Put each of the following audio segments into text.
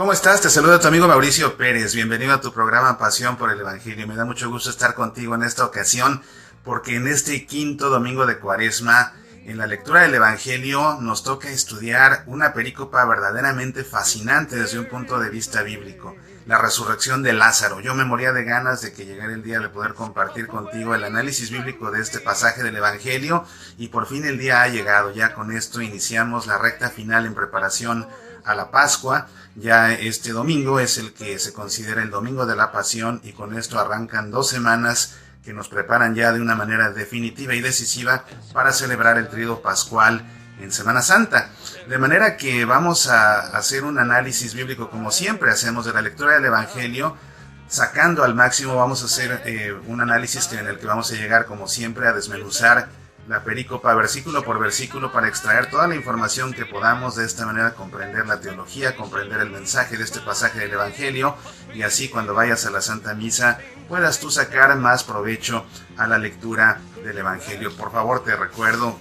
¿Cómo estás? Te saluda tu amigo Mauricio Pérez. Bienvenido a tu programa Pasión por el Evangelio. Me da mucho gusto estar contigo en esta ocasión porque en este quinto domingo de Cuaresma, en la lectura del Evangelio, nos toca estudiar una perícopa verdaderamente fascinante desde un punto de vista bíblico. La resurrección de Lázaro. Yo me moría de ganas de que llegara el día de poder compartir contigo el análisis bíblico de este pasaje del Evangelio y por fin el día ha llegado. Ya con esto iniciamos la recta final en preparación a la Pascua. Ya este domingo es el que se considera el domingo de la Pasión y con esto arrancan 2 semanas que nos preparan ya de una manera definitiva y decisiva para celebrar el tríodo pascual en Semana Santa. De manera que vamos a hacer un análisis bíblico como siempre hacemos de la lectura del Evangelio, sacando al máximo. Vamos a hacer un análisis en el que vamos a llegar como siempre a desmenuzar la perícopa versículo por versículo para extraer toda la información que podamos, de esta manera comprender la teología, comprender el mensaje de este pasaje del Evangelio y así cuando vayas a la Santa Misa puedas tú sacar más provecho a la lectura del Evangelio. Por favor, te recuerdo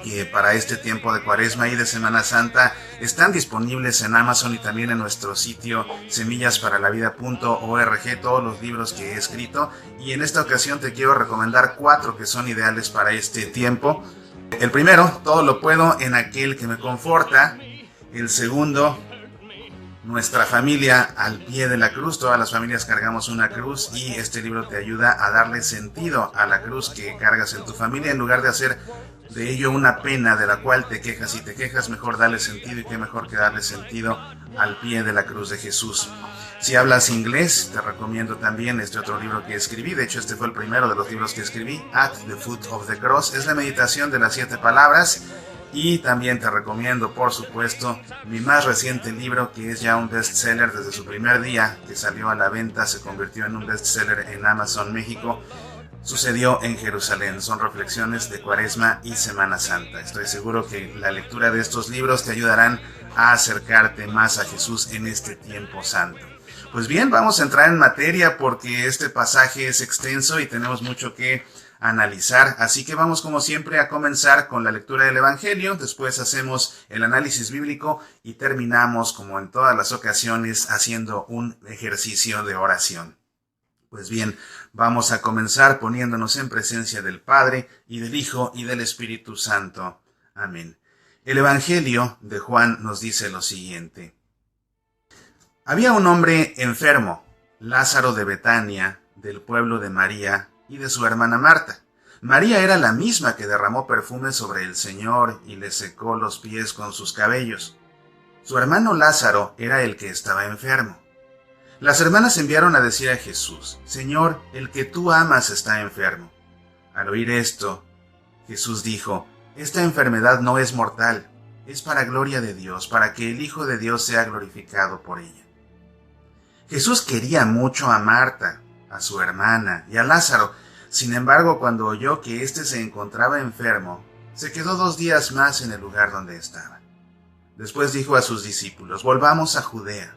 que para este tiempo de Cuaresma y de Semana Santa están disponibles en Amazon y también en nuestro sitio semillasparalavida.org todos los libros que he escrito, y en esta ocasión te quiero recomendar 4 que son ideales para este tiempo. El primero, Todo lo puedo en aquel que me conforta. El segundo, Nuestra familia al pie de la cruz. Todas las familias cargamos una cruz y este libro te ayuda a darle sentido a la cruz que cargas en tu familia, en lugar de hacer de ello una pena de la cual te quejas. Si te quejas, mejor darle sentido, y qué mejor que darle sentido al pie de la cruz de Jesús. Si hablas inglés, te recomiendo también este otro libro que escribí. De hecho, este fue el primero de los libros que escribí, At the Foot of the Cross. Es la meditación de las 7 palabras. Y también te recomiendo, por supuesto, mi más reciente libro, que es ya un bestseller desde su primer día que salió a la venta. Se convirtió en un bestseller en Amazon México. Sucedió en Jerusalén. Son reflexiones de Cuaresma y Semana Santa. Estoy seguro que la lectura de estos libros te ayudarán a acercarte más a Jesús en este tiempo santo. Pues bien, vamos a entrar en materia porque este pasaje es extenso y tenemos mucho que analizar, así que vamos como siempre a comenzar con la lectura del Evangelio, después hacemos el análisis bíblico y terminamos, como en todas las ocasiones, haciendo un ejercicio de oración. Pues bien, vamos a comenzar poniéndonos en presencia del Padre, y del Hijo, y del Espíritu Santo. Amén. El Evangelio de Juan nos dice lo siguiente. Había un hombre enfermo, Lázaro de Betania, del pueblo de María y de su hermana Marta. María era la misma que derramó perfume sobre el Señor y le secó los pies con sus cabellos. Su hermano Lázaro era el que estaba enfermo. Las hermanas enviaron a decir a Jesús, Señor, el que tú amas está enfermo. Al oír esto, Jesús dijo, esta enfermedad no es mortal, es para gloria de Dios, para que el Hijo de Dios sea glorificado por ella. Jesús quería mucho a Marta, a su hermana y a Lázaro. Sin embargo, cuando oyó que éste se encontraba enfermo, se quedó 2 días más en el lugar donde estaba. Después dijo a sus discípulos, volvamos a Judea.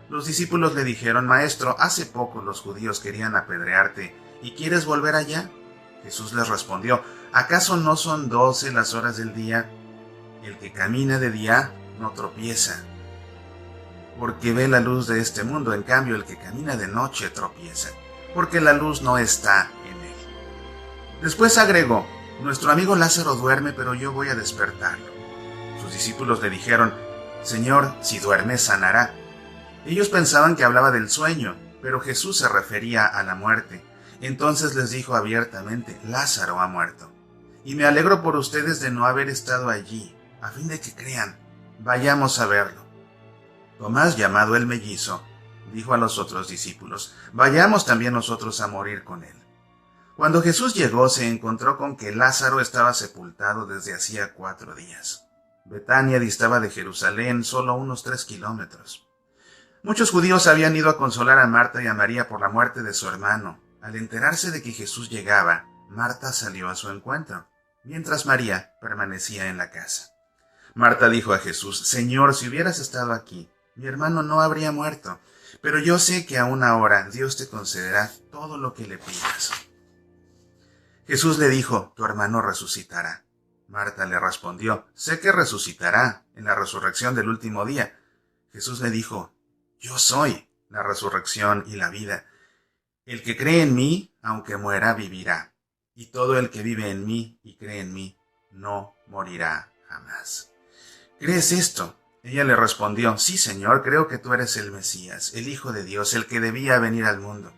Los discípulos le dijeron, Maestro, hace poco los judíos querían apedrearte, ¿y quieres volver allá? Jesús les respondió, ¿acaso no son 12 las horas del día? El que camina de día no tropieza, porque ve la luz de este mundo, en cambio el que camina de noche tropieza, porque la luz no está en él. Después agregó, nuestro amigo Lázaro duerme, pero yo voy a despertarlo. Sus discípulos le dijeron, Señor, si duerme sanará. Ellos pensaban que hablaba del sueño, pero Jesús se refería a la muerte. Entonces les dijo abiertamente, Lázaro ha muerto. Y me alegro por ustedes de no haber estado allí, a fin de que crean. Vayamos a verlo. Tomás, llamado el mellizo, dijo a los otros discípulos, vayamos también nosotros a morir con él. Cuando Jesús llegó, se encontró con que Lázaro estaba sepultado desde hacía 4 días. Betania distaba de Jerusalén solo unos 3 kilómetros. Muchos judíos habían ido a consolar a Marta y a María por la muerte de su hermano. Al enterarse de que Jesús llegaba, Marta salió a su encuentro, mientras María permanecía en la casa. Marta dijo a Jesús, Señor, si hubieras estado aquí, mi hermano no habría muerto, pero yo sé que aún ahora Dios te concederá todo lo que le pidas. Jesús le dijo, tu hermano resucitará. Marta le respondió, sé que resucitará en la resurrección del último día. Jesús le dijo, Yo soy la resurrección y la vida. El que cree en mí, aunque muera, vivirá. Y todo el que vive en mí y cree en mí, no morirá jamás. ¿Crees esto? Ella le respondió, sí, Señor, creo que tú eres el Mesías, el Hijo de Dios, el que debía venir al mundo.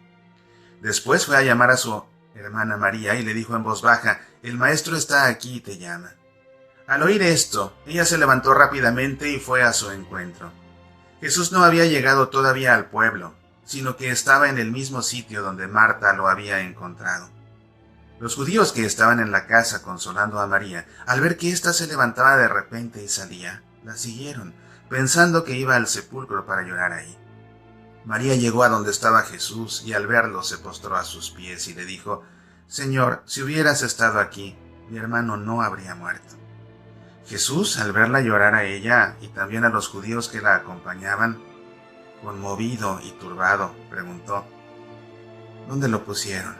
Después fue a llamar a su hermana María y le dijo en voz baja, el Maestro está aquí y te llama. Al oír esto, ella se levantó rápidamente y fue a su encuentro. Jesús no había llegado todavía al pueblo, sino que estaba en el mismo sitio donde Marta lo había encontrado. Los judíos que estaban en la casa consolando a María, al ver que ésta se levantaba de repente y salía, la siguieron, pensando que iba al sepulcro para llorar ahí. María llegó a donde estaba Jesús y al verlo se postró a sus pies y le dijo, Señor, si hubieras estado aquí, mi hermano no habría muerto. Jesús, al verla llorar a ella y también a los judíos que la acompañaban, conmovido y turbado, preguntó, ¿dónde lo pusieron?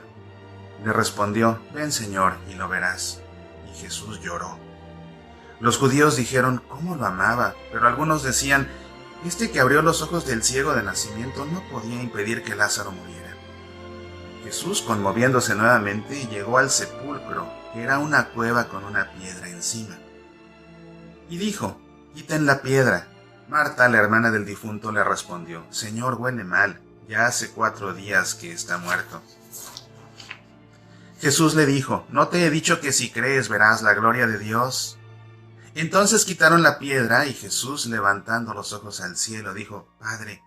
Le respondió, ven, Señor, y lo verás. Y Jesús lloró. Los judíos dijeron, ¿cómo lo amaba? Pero algunos decían, este que abrió los ojos del ciego de nacimiento no podía impedir que Lázaro muriera. Jesús, conmoviéndose nuevamente, llegó al sepulcro, que era una cueva con una piedra encima. Y dijo, quiten la piedra. Marta, la hermana del difunto, le respondió, Señor, huele mal, ya hace 4 días que está muerto. Jesús le dijo, ¿no te he dicho que si crees verás la gloria de Dios? Entonces quitaron la piedra y Jesús, levantando los ojos al cielo, dijo, Padre,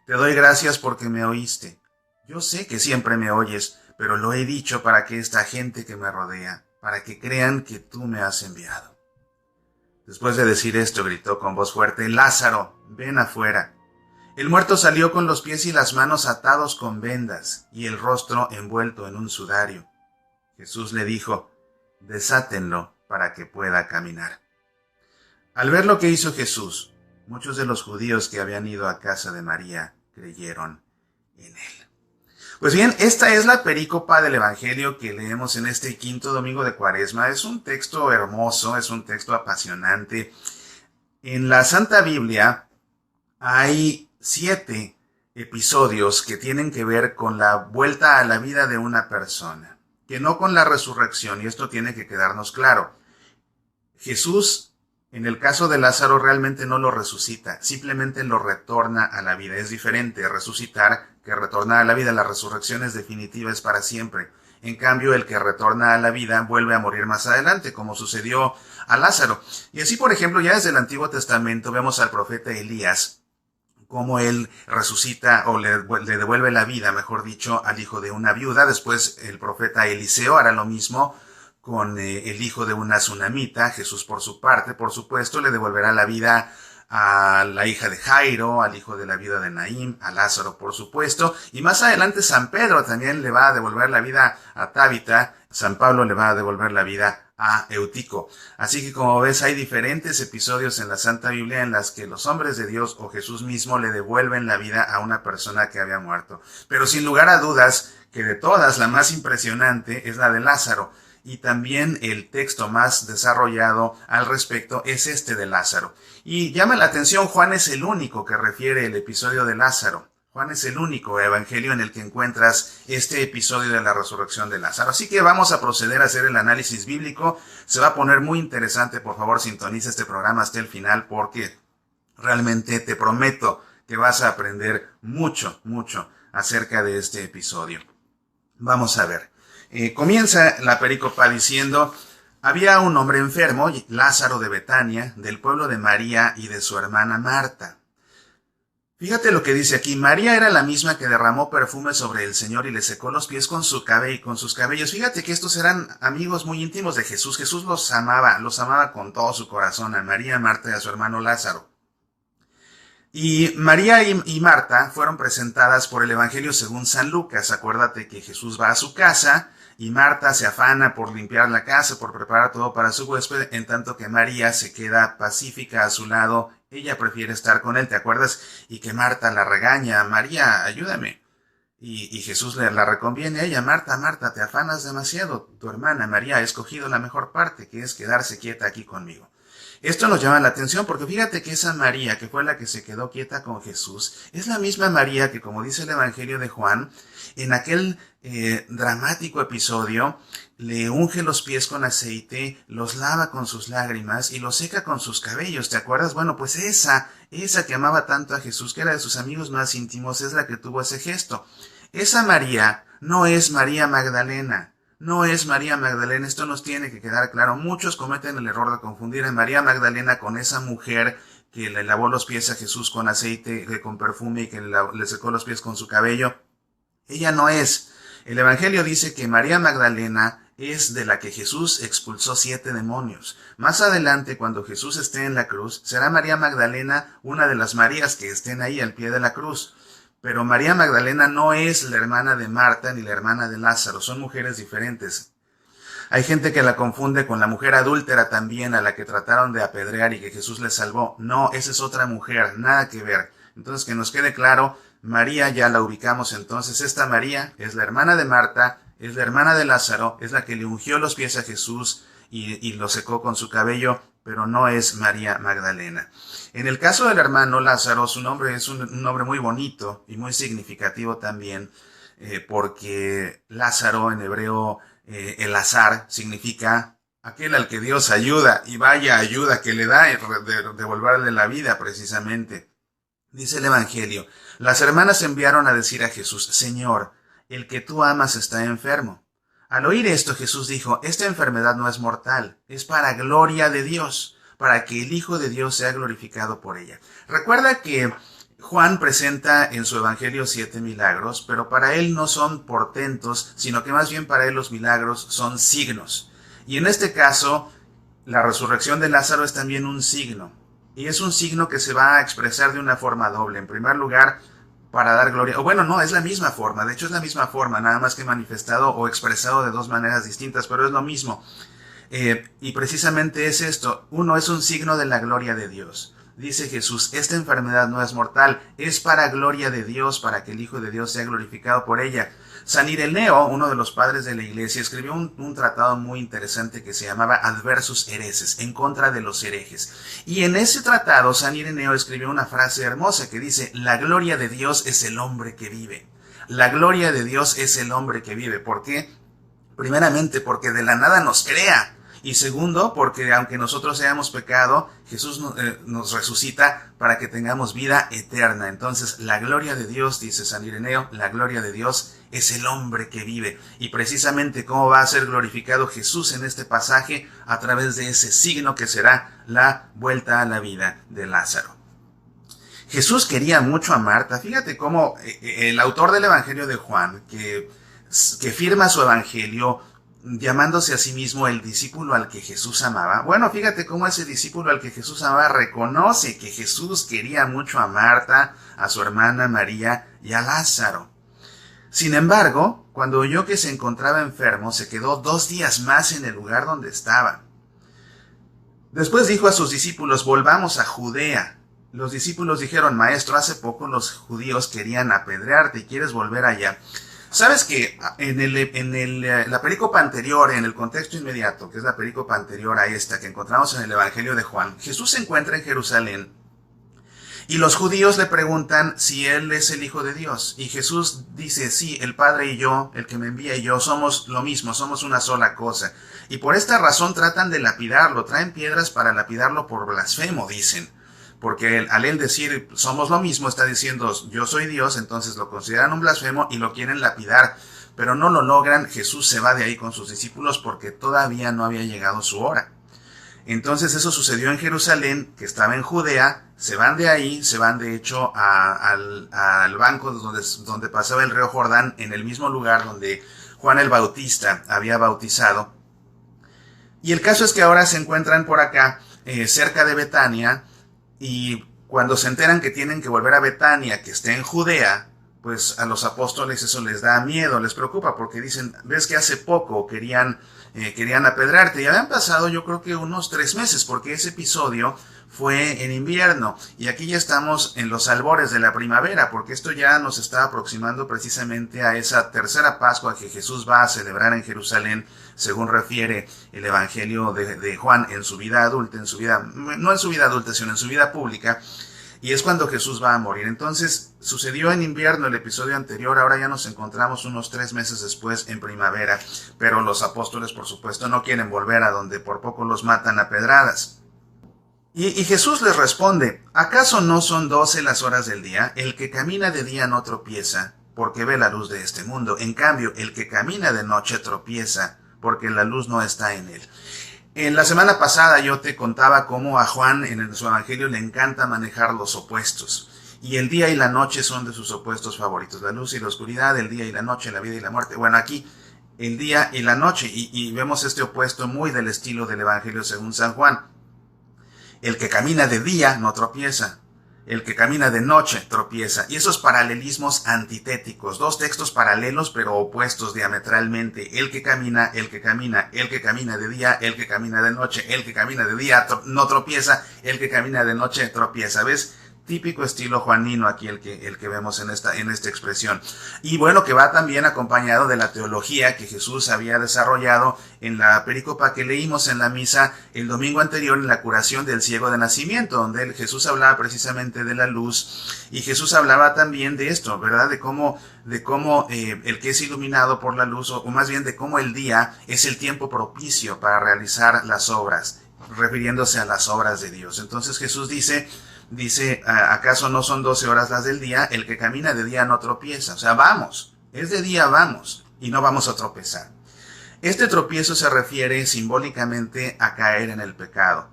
te doy gracias porque me oíste. Yo sé que siempre me oyes, pero lo he dicho para que esta gente que me rodea, para que crean que tú me has enviado. Después de decir esto, gritó con voz fuerte, Lázaro, ven afuera. El muerto salió con los pies y las manos atados con vendas y el rostro envuelto en un sudario. Jesús le dijo, desátenlo para que pueda caminar. Al ver lo que hizo Jesús, muchos de los judíos que habían ido a casa de María creyeron en él. Pues bien, esta es la perícopa del Evangelio que leemos en este 5º domingo de Cuaresma. Es un texto hermoso, es un texto apasionante. En la Santa Biblia hay 7 episodios que tienen que ver con la vuelta a la vida de una persona, que no con la resurrección, y esto tiene que quedarnos claro. Jesús, en el caso de Lázaro, realmente no lo resucita, simplemente lo retorna a la vida. Es diferente resucitar que retornar a la vida. La resurrección es definitiva, es para siempre. En cambio, el que retorna a la vida vuelve a morir más adelante, como sucedió a Lázaro. Y así, por ejemplo, ya desde el Antiguo Testamento vemos al profeta Elías, cómo él resucita o le devuelve la vida, mejor dicho, al hijo de una viuda. Después el profeta Eliseo hará lo mismo con el hijo de una tsunamita. Jesús, por su parte, por supuesto, le devolverá la vida a la hija de Jairo, al hijo de la viuda de Naín, a Lázaro, por supuesto, y más adelante San Pedro también le va a devolver la vida a Tabita, San Pablo le va a devolver la vida a Eutico. Así que, como ves, hay diferentes episodios en la Santa Biblia en las que los hombres de Dios o Jesús mismo le devuelven la vida a una persona que había muerto. Pero sin lugar a dudas, que de todas la más impresionante es la de Lázaro. Y también el texto más desarrollado al respecto es este de Lázaro. Y llama la atención, Juan es el único que refiere el episodio de Lázaro. Juan es el único evangelio en el que encuentras este episodio de la resurrección de Lázaro. Así que vamos a proceder a hacer el análisis bíblico. Se va a poner muy interesante. Por favor, sintoniza este programa hasta el final porque realmente te prometo que vas a aprender mucho acerca de este episodio. Vamos a ver. Comienza la perícopa diciendo, había un hombre enfermo, Lázaro de Betania, del pueblo de María y de su hermana Marta. Fíjate lo que dice aquí, María era la misma que derramó perfume sobre el Señor y le secó los pies con sus cabellos. Fíjate que estos eran amigos muy íntimos de Jesús. Jesús los amaba con todo su corazón, a María, a Marta y a su hermano Lázaro. Y María y Marta fueron presentadas por el Evangelio según San Lucas. Acuérdate que Jesús va a su casa y Marta se afana por limpiar la casa, por preparar todo para su huésped, en tanto que María se queda pacífica a su lado. Ella prefiere estar con él, ¿te acuerdas? Y que Marta la regaña, María, ayúdame. Y Jesús la reconviene a ella, Marta, te afanas demasiado. Tu hermana María ha escogido la mejor parte, que es quedarse quieta aquí conmigo. Esto nos llama la atención porque fíjate que esa María, que fue la que se quedó quieta con Jesús, es la misma María que, como dice el Evangelio de Juan, en aquel dramático episodio, le unge los pies con aceite, los lava con sus lágrimas y los seca con sus cabellos. ¿Te acuerdas? Bueno, pues esa que amaba tanto a Jesús, que era de sus amigos más íntimos, es la que tuvo ese gesto. Esa María no es María Magdalena. No es María Magdalena, esto nos tiene que quedar claro. Muchos cometen el error de confundir a María Magdalena con esa mujer que le lavó los pies a Jesús con aceite, con perfume y que le secó los pies con su cabello. Ella no es. El Evangelio dice que María Magdalena es de la que Jesús expulsó 7 demonios. Más adelante, cuando Jesús esté en la cruz, será María Magdalena una de las Marías que estén ahí al pie de la cruz. Pero María Magdalena no es la hermana de Marta ni la hermana de Lázaro, son mujeres diferentes. Hay gente que la confunde con la mujer adúltera también, a la que trataron de apedrear y que Jesús le salvó. No, esa es otra mujer, nada que ver. Entonces, que nos quede claro, María ya la ubicamos entonces. Esta María es la hermana de Marta, es la hermana de Lázaro, es la que le ungió los pies a Jesús y lo secó con su cabello, pero no es María Magdalena. En el caso del hermano Lázaro, su nombre es un nombre muy bonito y muy significativo también, porque Lázaro en hebreo, Elazar, significa aquel al que Dios ayuda, y vaya ayuda que le da de devolverle la vida precisamente. Dice el Evangelio, las hermanas enviaron a decir a Jesús, Señor, el que tú amas está enfermo. Al oír esto, Jesús dijo, esta enfermedad no es mortal, es para gloria de Dios, para que el Hijo de Dios sea glorificado por ella. Recuerda que Juan presenta en su Evangelio 7 milagros, pero para él no son portentos, sino que más bien para él los milagros son signos. Y en este caso, la resurrección de Lázaro es también un signo. Y es un signo que se va a expresar de una forma doble. En primer lugar, para dar gloria, o bueno, no, es la misma forma, de hecho es la misma forma, nada más que manifestado o expresado de 2 maneras distintas, pero es lo mismo. Y precisamente es esto, uno es un signo de la gloria de Dios. Dice Jesús, esta enfermedad no es mortal, es para gloria de Dios, para que el Hijo de Dios sea glorificado por ella. San Ireneo, uno de los padres de la Iglesia, escribió un tratado muy interesante que se llamaba Adversus Hereses, en contra de los herejes. Y en ese tratado, San Ireneo escribió una frase hermosa que dice, la gloria de Dios es el hombre que vive. La gloria de Dios es el hombre que vive. ¿Por qué? Primeramente, porque de la nada nos crea. Y segundo, porque aunque nosotros hayamos pecado, Jesús nos resucita para que tengamos vida eterna. Entonces, la gloria de Dios, dice San Ireneo, la gloria de Dios es el hombre que vive. Y precisamente cómo va a ser glorificado Jesús en este pasaje, a través de ese signo que será la vuelta a la vida de Lázaro. Jesús quería mucho a Marta. Fíjate cómo el autor del Evangelio de Juan, que firma su Evangelio llamándose a sí mismo el discípulo al que Jesús amaba. Bueno, fíjate cómo ese discípulo al que Jesús amaba reconoce que Jesús quería mucho a Marta, a su hermana María y a Lázaro. Sin embargo, cuando oyó que se encontraba enfermo, se quedó 2 días más en el lugar donde estaba. Después dijo a sus discípulos, volvamos a Judea. Los discípulos dijeron, Maestro, hace poco los judíos querían apedrearte y quieres volver allá. ¿Sabes que en la perícopa anterior, en el contexto inmediato, que es la perícopa anterior a esta que encontramos en el Evangelio de Juan, Jesús se encuentra en Jerusalén y los judíos le preguntan si él es el Hijo de Dios? Y Jesús dice, sí, el Padre y yo, el que me envía y yo, somos lo mismo, somos una sola cosa. Y por esta razón tratan de lapidarlo, traen piedras para lapidarlo por blasfemo, dicen. Porque al él decir somos lo mismo, está diciendo yo soy Dios, entonces lo consideran un blasfemo y lo quieren lapidar, pero no lo logran. Jesús se va de ahí con sus discípulos porque todavía no había llegado su hora. Entonces eso sucedió en Jerusalén, que estaba en Judea, se van de ahí, se van de hecho al banco donde pasaba el río Jordán, en el mismo lugar donde Juan el Bautista había bautizado. Y el caso es que ahora se encuentran por acá, cerca de Betania. Y cuando se enteran que tienen que volver a Betania, que está en Judea, pues a los apóstoles eso les da miedo, les preocupa, porque dicen, ves que hace poco querían apedrearte, y habían pasado yo creo que unos 3 meses, porque ese episodio fue en invierno, y aquí ya estamos en los albores de la primavera, porque esto ya nos está aproximando precisamente a esa tercera Pascua que Jesús va a celebrar en Jerusalén, según refiere el Evangelio de Juan en su vida adulta, no en su vida adulta, sino en su vida pública, y es cuando Jesús va a morir. Entonces, sucedió en invierno el episodio anterior, ahora ya nos encontramos unos 3 meses después en primavera, pero los apóstoles, por supuesto, no quieren volver a donde por poco los matan a pedradas. Y Jesús les responde: ¿acaso no son 12 las horas del día? El que camina de día no tropieza, porque ve la luz de este mundo. En cambio, el que camina de noche tropieza, porque la luz no está en él. En la semana pasada yo te contaba cómo a Juan en su evangelio le encanta manejar los opuestos. Y el día y la noche son de sus opuestos favoritos. La luz y la oscuridad, el día y la noche, la vida y la muerte. Bueno, aquí el día y la noche. Y vemos este opuesto muy del estilo del evangelio según San Juan. El que camina de día no tropieza, el que camina de noche tropieza. Y esos paralelismos antitéticos, 2 textos paralelos pero opuestos diametralmente. El que camina, el que camina, el que camina de día, el que camina de noche, el que camina de día no tropieza, el que camina de noche tropieza. ¿Ves? Típico estilo juanino aquí el que vemos en esta expresión. Y bueno, que va también acompañado de la teología que Jesús había desarrollado en la perícopa que leímos en la misa el domingo anterior, en la curación del ciego de nacimiento, donde Jesús hablaba precisamente de la luz, y Jesús hablaba también de esto, ¿verdad? De cómo el que es iluminado por la luz, o más bien de cómo el día es el tiempo propicio para realizar las obras, refiriéndose a las obras de Dios. Entonces Jesús dice, ¿acaso no son 12 horas las del día? El que camina de día no tropieza. O sea, vamos, es de día, vamos, y no vamos a tropezar. Este tropiezo se refiere simbólicamente a caer en el pecado.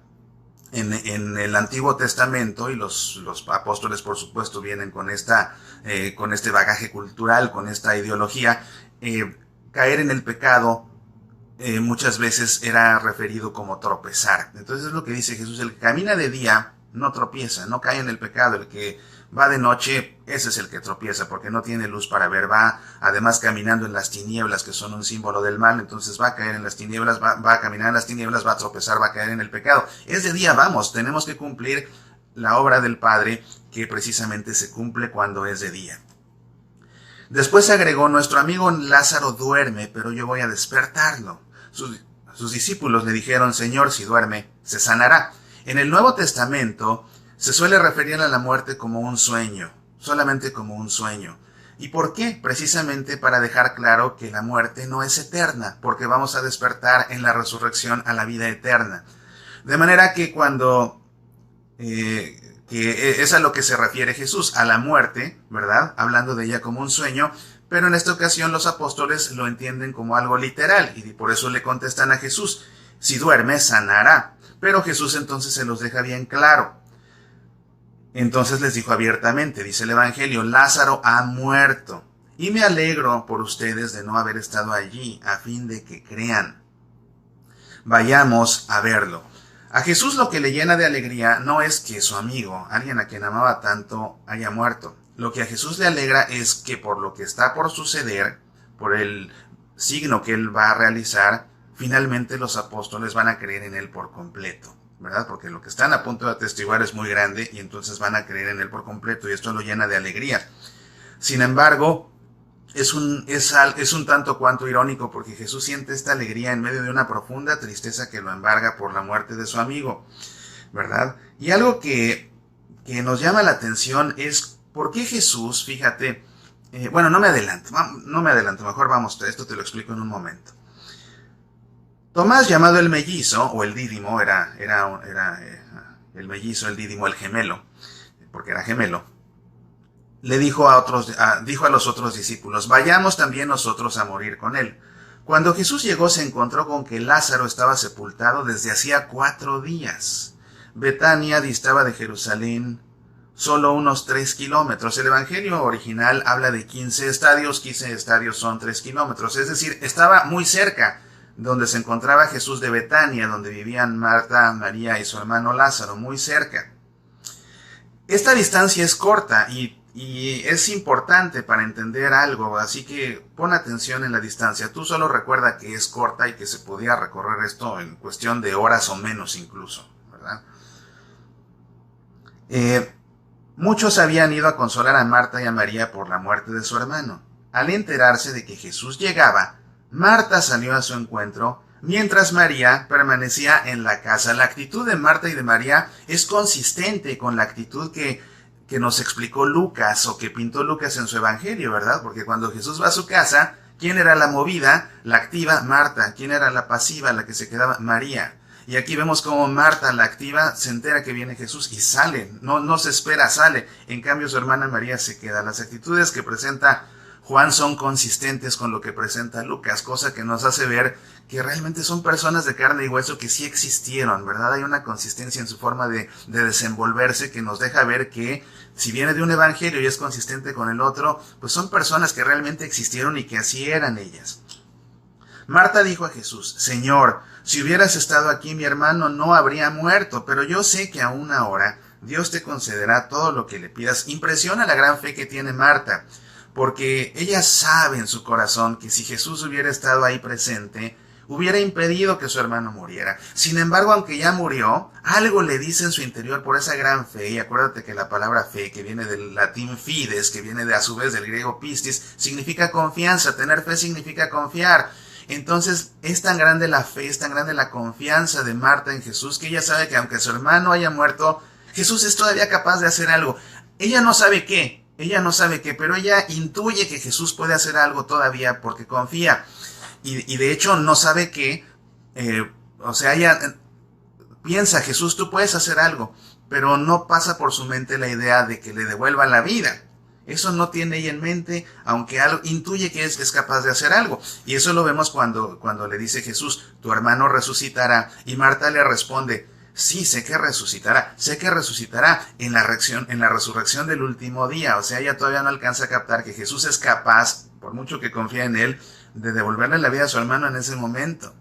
En el Antiguo Testamento, y los apóstoles por supuesto vienen con este bagaje cultural, con esta ideología, caer en el pecado muchas veces era referido como tropezar. Entonces es lo que dice Jesús: el que camina de día no tropieza, no cae en el pecado. El que va de noche, ese es el que tropieza, porque no tiene luz para ver, va además caminando en las tinieblas, que son un símbolo del mal. Entonces va a caer en las tinieblas, va a caminar en las tinieblas, va a tropezar, va a caer en el pecado. Es de día, vamos, tenemos que cumplir la obra del Padre, que precisamente se cumple cuando es de día. Después agregó: nuestro amigo Lázaro duerme, pero yo voy a despertarlo. Sus discípulos le dijeron: Señor, si duerme, se sanará. En el Nuevo Testamento se suele referir a la muerte como un sueño, solamente como un sueño. ¿Y por qué? Precisamente para dejar claro que la muerte no es eterna, porque vamos a despertar en la resurrección a la vida eterna. De manera que que es a lo que se refiere Jesús, a la muerte, ¿verdad? Hablando de ella como un sueño, pero en esta ocasión los apóstoles lo entienden como algo literal, y por eso le contestan a Jesús: si duerme, sanará. Pero Jesús entonces se los deja bien claro. Entonces les dijo abiertamente, dice el Evangelio: Lázaro ha muerto, y me alegro por ustedes de no haber estado allí, a fin de que crean. Vayamos a verlo. A Jesús lo que le llena de alegría no es que su amigo, alguien a quien amaba tanto, haya muerto. Lo que a Jesús le alegra es que por lo que está por suceder, por el signo que él va a realizar, finalmente los apóstoles van a creer en él por completo, ¿verdad? Porque lo que están a punto de atestiguar es muy grande, y entonces van a creer en él por completo, y esto lo llena de alegría. Sin embargo, es un tanto cuanto irónico, porque Jesús siente esta alegría en medio de una profunda tristeza que lo embarga por la muerte de su amigo, ¿verdad? Y algo que nos llama la atención es por qué Jesús, fíjate, bueno, no me adelanto, mejor vamos, esto te lo explico en un momento. Tomás, llamado el mellizo, o el dídimo, era el mellizo, el dídimo, el gemelo, porque era gemelo, le dijo a los otros discípulos: vayamos también nosotros a morir con él. Cuando Jesús llegó, se encontró con que Lázaro estaba sepultado desde hacía 4 días. Betania distaba de Jerusalén solo unos 3 kilómetros. El Evangelio original habla de 15 estadios, 15 estadios son 3 kilómetros, es decir, estaba muy cerca donde se encontraba Jesús de Betania, donde vivían Marta, María y su hermano Lázaro, muy cerca. Esta distancia es corta y es importante para entender algo, así que pon atención en la distancia. Tú solo recuerda que es corta y que se podía recorrer esto en cuestión de horas o menos incluso, ¿verdad? Eh, Muchos habían ido a consolar a Marta y a María por la muerte de su hermano. Al enterarse de que Jesús llegaba, Marta salió a su encuentro, mientras María permanecía en la casa. La actitud de Marta y de María es consistente con la actitud que nos explicó Lucas o que pintó Lucas en su evangelio, ¿verdad? Porque cuando Jesús va a su casa, ¿quién era la movida, la activa? Marta. ¿Quién era la pasiva, la que se quedaba? María. Y aquí vemos cómo Marta, la activa, se entera que viene Jesús y sale, no se espera, sale. En cambio su hermana María se queda. Las actitudes que presenta Juan son consistentes con lo que presenta Lucas, cosa que nos hace ver que realmente son personas de carne y hueso que sí existieron, ¿verdad? Hay una consistencia en su forma de desenvolverse que nos deja ver que si viene de un evangelio y es consistente con el otro, pues son personas que realmente existieron y que así eran ellas. Marta dijo a Jesús: Señor, si hubieras estado aquí mi hermano no habría muerto, pero yo sé que aún ahora Dios te concederá todo lo que le pidas. Impresiona la gran fe que tiene Marta, porque ella sabe en su corazón que si Jesús hubiera estado ahí presente, hubiera impedido que su hermano muriera. Sin embargo, aunque ya murió, algo le dice en su interior por esa gran fe. Y acuérdate que la palabra fe, que viene del latín fides, que viene a su vez del griego pistis, significa confianza. Tener fe significa confiar. Entonces es tan grande la fe, es tan grande la confianza de Marta en Jesús, que ella sabe que aunque su hermano haya muerto, Jesús es todavía capaz de hacer algo. Ella no sabe qué, pero ella intuye que Jesús puede hacer algo todavía porque confía. Y de hecho no sabe qué, ella piensa: Jesús, tú puedes hacer algo, pero no pasa por su mente la idea de que le devuelva la vida. Eso no tiene ella en mente, aunque algo, intuye que es capaz de hacer algo. Y eso lo vemos cuando le dice Jesús: tu hermano resucitará. Y Marta le responde: sí, sé que resucitará en la resurrección del último día. O sea, ella todavía no alcanza a captar que Jesús es capaz, por mucho que confía en él, de devolverle la vida a su hermano en ese momento.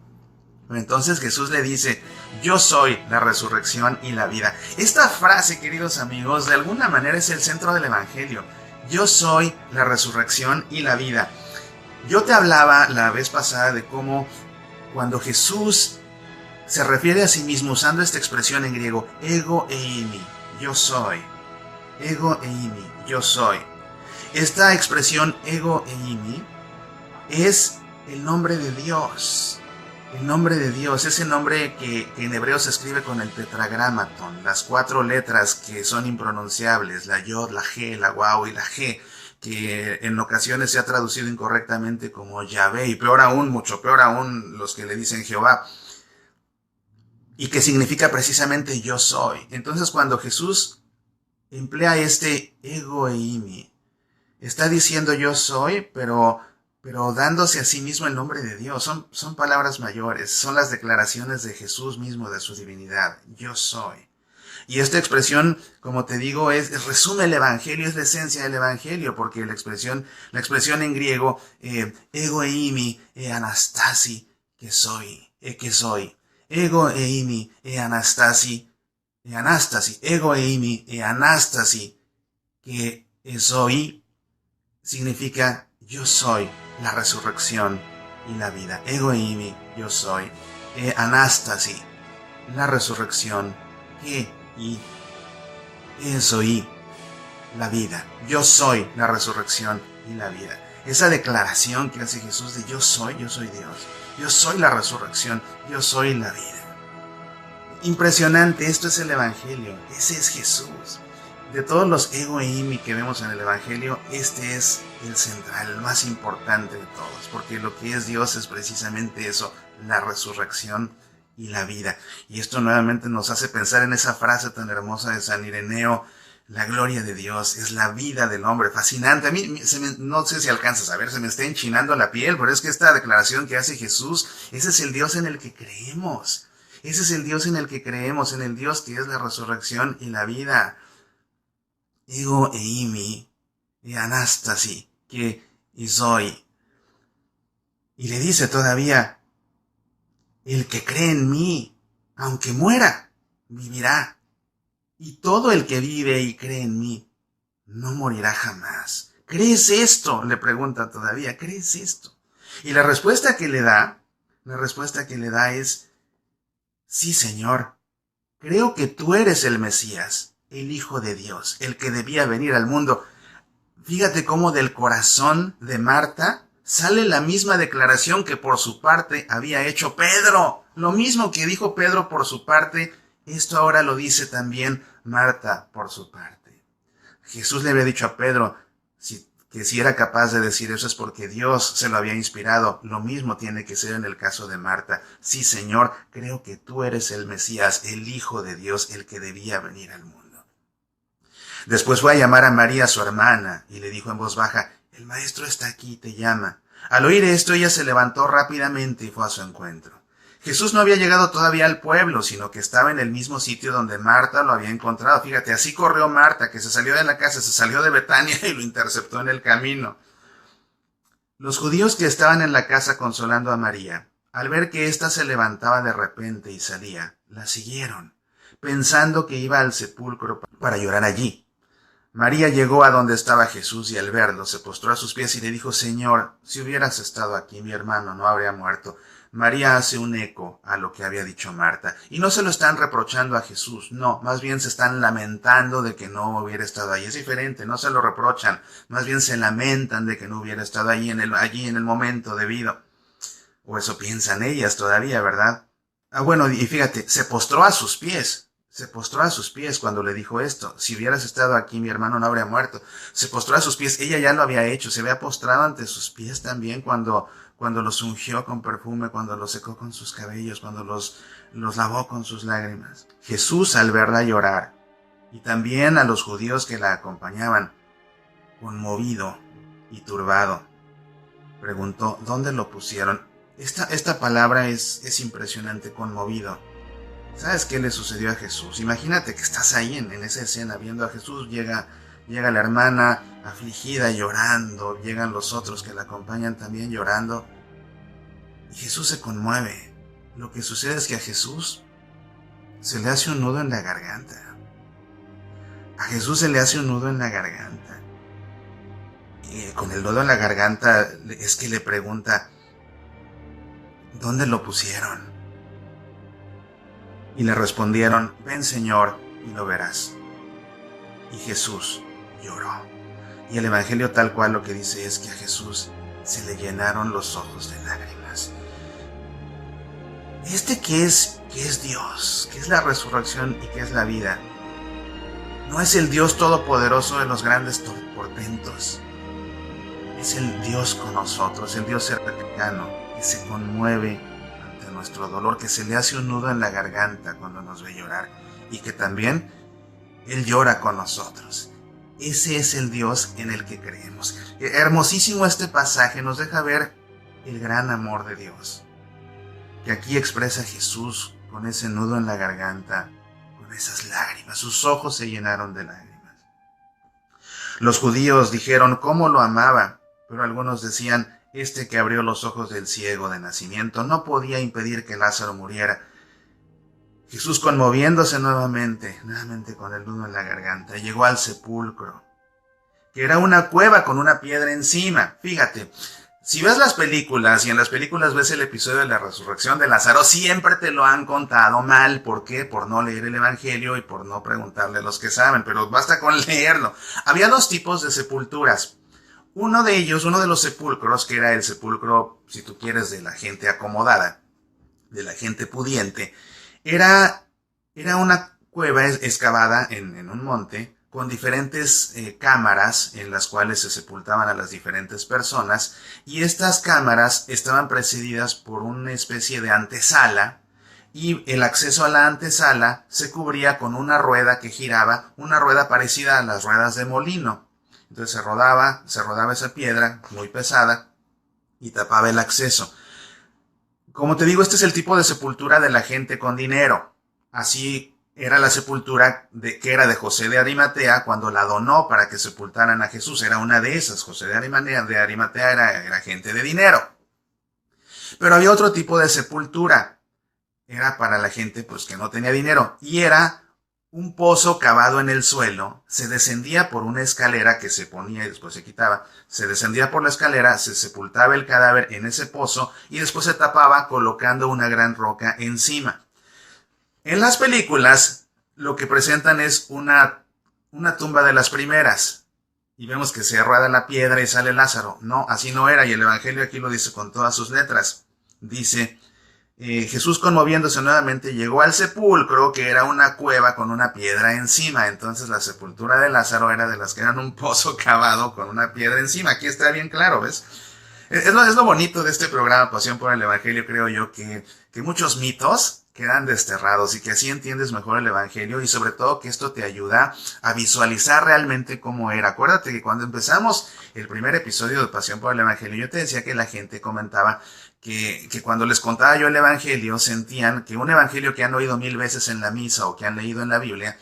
Entonces Jesús le dice: yo soy la resurrección y la vida. Esta frase, queridos amigos, de alguna manera es el centro del evangelio. Yo soy la resurrección y la vida. Yo te hablaba la vez pasada de cómo cuando Jesús se refiere a sí mismo usando esta expresión en griego, ego eimi, yo soy. Ego eimi, yo soy. Esta expresión ego eimi es el nombre de Dios. El nombre de Dios, ese nombre que en hebreo se escribe con el tetragramaton, las 4 letras que son impronunciables, la yod, la he, la waw y la he, que en ocasiones se ha traducido incorrectamente como Yahvé, y peor aún, mucho peor aún, los que le dicen Jehová, y que significa precisamente yo soy. Entonces cuando Jesús emplea este ego eimi, está diciendo yo soy, pero dándose a sí mismo el nombre de Dios. Son palabras mayores, son las declaraciones de Jesús mismo de su divinidad. Yo soy. Y esta expresión, como te digo, resume el evangelio, es la esencia del evangelio, porque la expresión en griego, ego eimi anastasi, que soy. Ego eimi anastasi, ego eimi anastasi, que soy, significa yo soy la resurrección y la vida. Ego eimi, yo soy. Anastasi, la resurrección. Y soy la vida. Yo soy la resurrección y la vida. Esa declaración que hace Jesús de yo soy Dios. Yo soy la resurrección, yo soy la vida. Impresionante, esto es el evangelio. Ese es Jesús. De todos los ego eimi que vemos en el evangelio, este es el central, el más importante de todos, porque lo que es Dios es precisamente eso, la resurrección y la vida. Y esto nuevamente nos hace pensar en esa frase tan hermosa de San Ireneo: la gloria de Dios es la vida del hombre. Fascinante. A mí no sé si alcanzas a ver, se me está enchinando la piel, pero es que esta declaración que hace Jesús, ese es el Dios en el que creemos. Ese es el Dios en el que creemos, en el Dios que es la resurrección y la vida. Ego eimi anastasi, que soy. Y le dice todavía: el que cree en mí, aunque muera, vivirá. Y todo el que vive y cree en mí, no morirá jamás. ¿Crees esto?, le pregunta todavía. ¿Crees esto? Y la respuesta que le da es: sí, Señor, creo que tú eres el Mesías, el Hijo de Dios, el que debía venir al mundo. Fíjate cómo del corazón de Marta sale la misma declaración que por su parte había hecho Pedro. Lo mismo que dijo Pedro por su parte, esto ahora lo dice también Marta por su parte. Jesús le había dicho a Pedro que si era capaz de decir eso es porque Dios se lo había inspirado. Lo mismo tiene que ser en el caso de Marta. Sí, Señor, creo que tú eres el Mesías, el Hijo de Dios, el que debía venir al mundo. Después fue a llamar a María, su hermana, y le dijo en voz baja, el maestro está aquí y te llama. Al oír esto, ella se levantó rápidamente y fue a su encuentro. Jesús no había llegado todavía al pueblo, sino que estaba en el mismo sitio donde Marta lo había encontrado. Fíjate, así corrió Marta, que se salió de la casa, se salió de Betania y lo interceptó en el camino. Los judíos que estaban en la casa consolando a María, al ver que ésta se levantaba de repente y salía, la siguieron, pensando que iba al sepulcro para llorar allí. María llegó a donde estaba Jesús y al verlo se postró a sus pies y le dijo, Señor, si hubieras estado aquí, mi hermano no habría muerto. María hace un eco a lo que había dicho Marta. Y no se lo están reprochando a Jesús, no, más bien se están lamentando de que no hubiera estado ahí. Es diferente, no se lo reprochan, más bien se lamentan de que no hubiera estado allí en el momento debido. O eso piensan ellas todavía, ¿verdad? Bueno, y fíjate, se postró a sus pies. Se postró a sus pies cuando le dijo esto. Si hubieras estado aquí, mi hermano no habría muerto. Se postró a sus pies. Ella ya lo había hecho. Se había postrado ante sus pies también cuando los ungió con perfume, cuando los secó con sus cabellos, cuando los lavó con sus lágrimas. Jesús, al verla llorar, y también a los judíos que la acompañaban, conmovido y turbado, preguntó, ¿dónde lo pusieron? Esta palabra es impresionante, conmovido. ¿Sabes qué le sucedió a Jesús? Imagínate que estás ahí en esa escena viendo a Jesús, llega la hermana afligida llorando, llegan los otros que la acompañan también llorando, y Jesús se conmueve. Lo que sucede es que a Jesús se le hace un nudo en la garganta. A Jesús se le hace un nudo en la garganta. Y con el nudo en la garganta es que le pregunta, ¿dónde lo pusieron? Y le respondieron, ven Señor, y lo verás. Y Jesús lloró. Y el Evangelio tal cual lo que dice es que a Jesús se le llenaron los ojos de lágrimas. Que es Dios, que es la resurrección y que es la vida, no es el Dios todopoderoso de los grandes portentos. Es el Dios con nosotros, el Dios cercano, que se conmueve nuestro dolor, que se le hace un nudo en la garganta cuando nos ve llorar y que también Él llora con nosotros. Ese es el Dios en el que creemos. Hermosísimo este pasaje, nos deja ver el gran amor de Dios, que aquí expresa Jesús con ese nudo en la garganta, con esas lágrimas. Sus ojos se llenaron de lágrimas. Los judíos dijeron cómo lo amaba, pero algunos decían, este que abrió los ojos del ciego de nacimiento no podía impedir que Lázaro muriera. Jesús, conmoviéndose nuevamente con el nudo en la garganta, llegó al sepulcro, que era una cueva con una piedra encima. Fíjate, si ves las películas y en las películas ves el episodio de la resurrección de Lázaro, siempre te lo han contado mal. ¿Por qué? Por no leer el Evangelio y por no preguntarle a los que saben, pero basta con leerlo. Había dos tipos de sepulturas. Uno de ellos, uno de los sepulcros, que era el sepulcro, si tú quieres, de la gente acomodada, de la gente pudiente, era una cueva excavada en un monte con diferentes cámaras en las cuales se sepultaban a las diferentes personas, y estas cámaras estaban precedidas por una especie de antesala, y el acceso a la antesala se cubría con una rueda que giraba, una rueda parecida a las ruedas de molino. Entonces se rodaba esa piedra muy pesada y tapaba el acceso. Como te digo, este es el tipo de sepultura de la gente con dinero. Así era la sepultura que era de José de Arimatea cuando la donó para que sepultaran a Jesús. Era una de esas. José de Arimatea era gente de dinero. Pero había otro tipo de sepultura. Era para la gente pues que no tenía dinero. Y era un pozo cavado en el suelo, se descendía por una escalera que se ponía y después se quitaba, se descendía por la escalera, se sepultaba el cadáver en ese pozo y después se tapaba colocando una gran roca encima. En las películas lo que presentan es una una tumba de las primeras. Y vemos que se rueda la piedra y sale Lázaro. No, así no era, y el Evangelio aquí lo dice con todas sus letras. Dice, Jesús, conmoviéndose nuevamente, llegó al sepulcro, que era una cueva con una piedra encima. Entonces la sepultura de Lázaro era de las que eran un pozo cavado con una piedra encima. Aquí está bien claro, ¿ves? Es lo bonito de este programa Pasión por el Evangelio, creo yo, que muchos mitos quedan desterrados y que así entiendes mejor el Evangelio, y sobre todo que esto te ayuda a visualizar realmente cómo era. Acuérdate que cuando empezamos el primer episodio de Pasión por el Evangelio, yo te decía que la gente comentaba que cuando les contaba yo el Evangelio, sentían que un Evangelio que han oído 1000 veces en la misa o que han leído en la Biblia,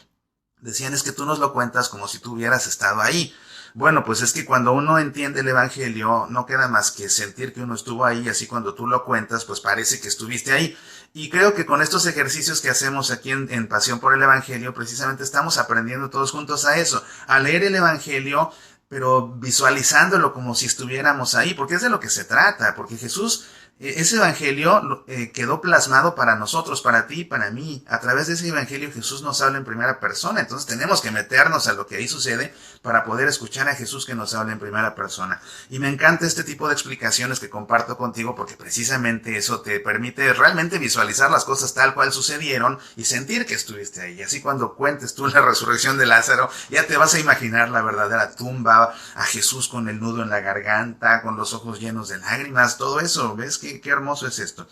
decían, es que tú nos lo cuentas como si tú hubieras estado ahí. Bueno, pues es que cuando uno entiende el Evangelio, no queda más que sentir que uno estuvo ahí, así cuando tú lo cuentas, pues parece que estuviste ahí. Y creo que con estos ejercicios que hacemos aquí en Pasión por el Evangelio, precisamente estamos aprendiendo todos juntos a eso, a leer el Evangelio, pero visualizándolo como si estuviéramos ahí, porque es de lo que se trata, porque Jesús, ese Evangelio quedó plasmado para nosotros, para ti y para mí. A través de ese Evangelio Jesús nos habla en primera persona, entonces tenemos que meternos a lo que ahí sucede para poder escuchar a Jesús que nos habla en primera persona. Y me encanta este tipo de explicaciones que comparto contigo, porque precisamente eso te permite realmente visualizar las cosas tal cual sucedieron y sentir que estuviste ahí. Así cuando cuentes tú la resurrección de Lázaro, ya te vas a imaginar la verdadera tumba, a Jesús con el nudo en la garganta, con los ojos llenos de lágrimas, todo eso. ¿Ves qué hermoso es esto?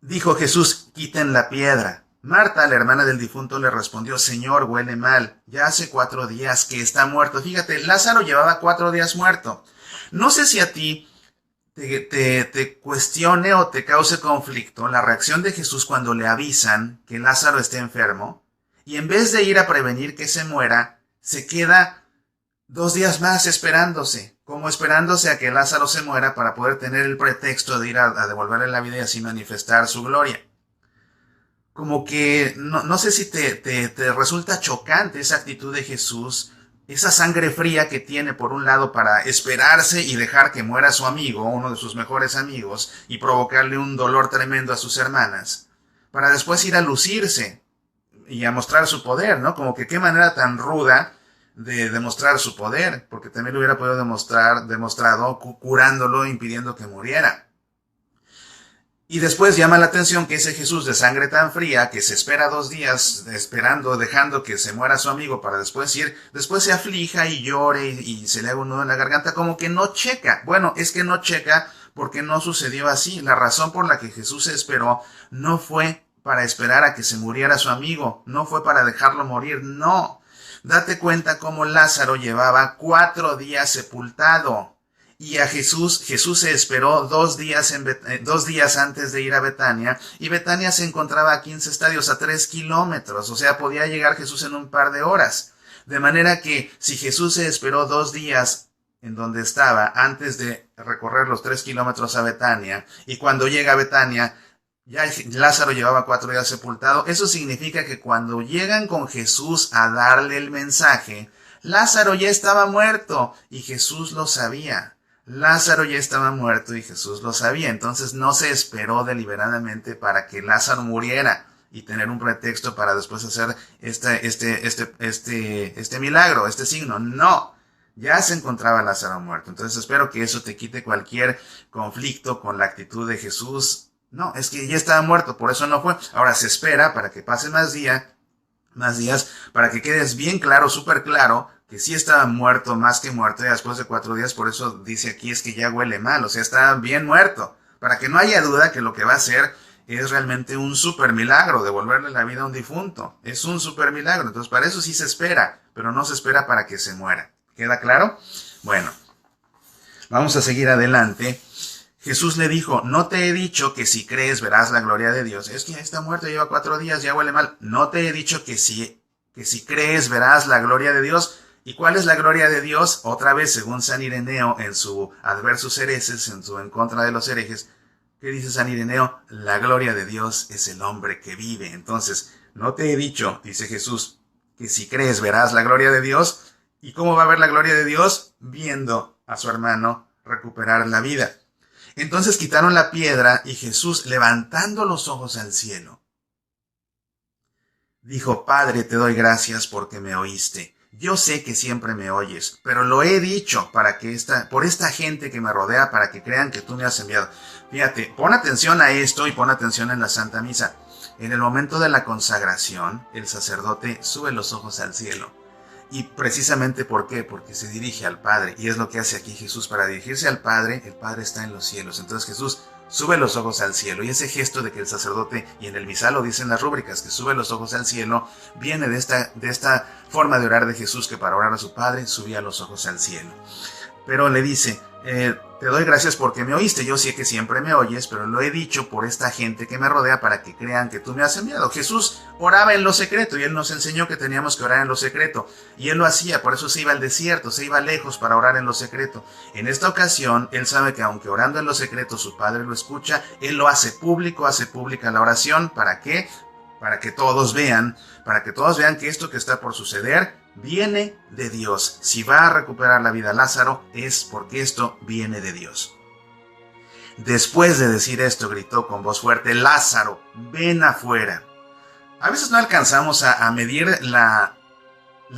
Dijo Jesús, quiten la piedra. Marta, la hermana del difunto, le respondió, Señor, huele mal, ya hace 4 días que está muerto. Fíjate, Lázaro llevaba 4 días muerto. No sé si a ti te cuestione o te cause conflicto la reacción de Jesús cuando le avisan que Lázaro está enfermo, y en vez de ir a prevenir que se muera, se queda 2 días más esperándose a que Lázaro se muera para poder tener el pretexto de ir a devolverle la vida y así manifestar su gloria. Como que no sé si te resulta chocante esa actitud de Jesús, esa sangre fría que tiene por un lado para esperarse y dejar que muera su amigo, uno de sus mejores amigos, y provocarle un dolor tremendo a sus hermanas, para después ir a lucirse y a mostrar su poder, ¿no? Como que qué manera tan ruda de demostrar su poder, porque también lo hubiera podido demostrado curándolo, impidiendo que muriera. Y después llama la atención que ese Jesús de sangre tan fría, que se espera 2 días esperando, dejando que se muera su amigo para después ir, después se aflija y llore y se le haga un nudo en la garganta, como que no checa. Bueno, es que no checa porque no sucedió así. La razón por la que Jesús se esperó no fue para esperar a que se muriera su amigo, no fue para dejarlo morir, no. Date cuenta cómo Lázaro llevaba 4 días sepultado. Y a Jesús se esperó 2 días, 2 días antes de ir a Betania, y Betania se encontraba a 15 estadios, a 3 kilómetros, o sea, podía llegar Jesús en un par de horas. De manera que si Jesús se esperó 2 días en donde estaba antes de recorrer los 3 kilómetros a Betania, y cuando llega a Betania, ya Lázaro llevaba 4 días sepultado, eso significa que cuando llegan con Jesús a darle el mensaje, Lázaro ya estaba muerto, y Jesús lo sabía. Lázaro ya estaba muerto y Jesús lo sabía, entonces no se esperó deliberadamente para que Lázaro muriera y tener un pretexto para después hacer este milagro, este signo. No, ya se encontraba Lázaro muerto. Entonces espero que eso te quite cualquier conflicto con la actitud de Jesús. No, es que ya estaba muerto, por eso no fue. Ahora se espera para que pase más días, para que quedes bien claro, súper claro, que sí estaba muerto, más que muerto, y después de 4 días, por eso dice aquí es que ya huele mal, o sea, está bien muerto, para que no haya duda que lo que va a hacer es realmente un súper milagro, devolverle la vida a un difunto, es un súper milagro, entonces para eso sí se espera, pero no se espera para que se muera. ¿Queda claro? Bueno, vamos a seguir adelante. Jesús le dijo, no te he dicho que si crees verás la gloria de Dios. Es que ya está muerto, lleva 4 días, ya huele mal. No te he dicho que si crees verás la gloria de Dios. ¿Y cuál es la gloria de Dios? Otra vez, según San Ireneo, en su Adversus Hereses, en su En contra de los herejes, ¿qué dice San Ireneo? La gloria de Dios es el hombre que vive. Entonces, no te he dicho, dice Jesús, que si crees verás la gloria de Dios. ¿Y cómo va a ver la gloria de Dios? Viendo a su hermano recuperar la vida. Entonces quitaron la piedra y Jesús, levantando los ojos al cielo, Dijo: Padre, te doy gracias porque me oíste. Yo sé que siempre me oyes, pero lo he dicho por esta gente que me rodea, para que crean que tú me has enviado. Fíjate, pon atención a esto y pon atención en la Santa Misa. En el momento de la consagración, el sacerdote sube los ojos al cielo. Y precisamente, ¿por qué? Porque se dirige al Padre. Y es lo que hace aquí Jesús. Para dirigirse al Padre, el Padre está en los cielos. Entonces Jesús sube los ojos al cielo. Y ese gesto de que el sacerdote, y en el misal lo dicen las rúbricas, que sube los ojos al cielo, viene de esta forma de orar de Jesús, que para orar a su Padre subía los ojos al cielo. Pero le dice: te doy gracias porque me oíste. Yo sé que siempre me oyes, pero lo he dicho por esta gente que me rodea, para que crean que tú me has enviado. Jesús oraba en lo secreto, y Él nos enseñó que teníamos que orar en lo secreto. Y Él lo hacía, por eso se iba al desierto, se iba lejos para orar en lo secreto. En esta ocasión, Él sabe que aunque orando en lo secreto su Padre lo escucha, Él lo hace público, hace pública la oración. ¿Para qué? Para que todos vean que esto que está por suceder viene de Dios. Si va a recuperar la vida Lázaro, es porque esto viene de Dios. Después de decir esto, gritó con voz fuerte: Lázaro, ven afuera. A veces no alcanzamos a medir la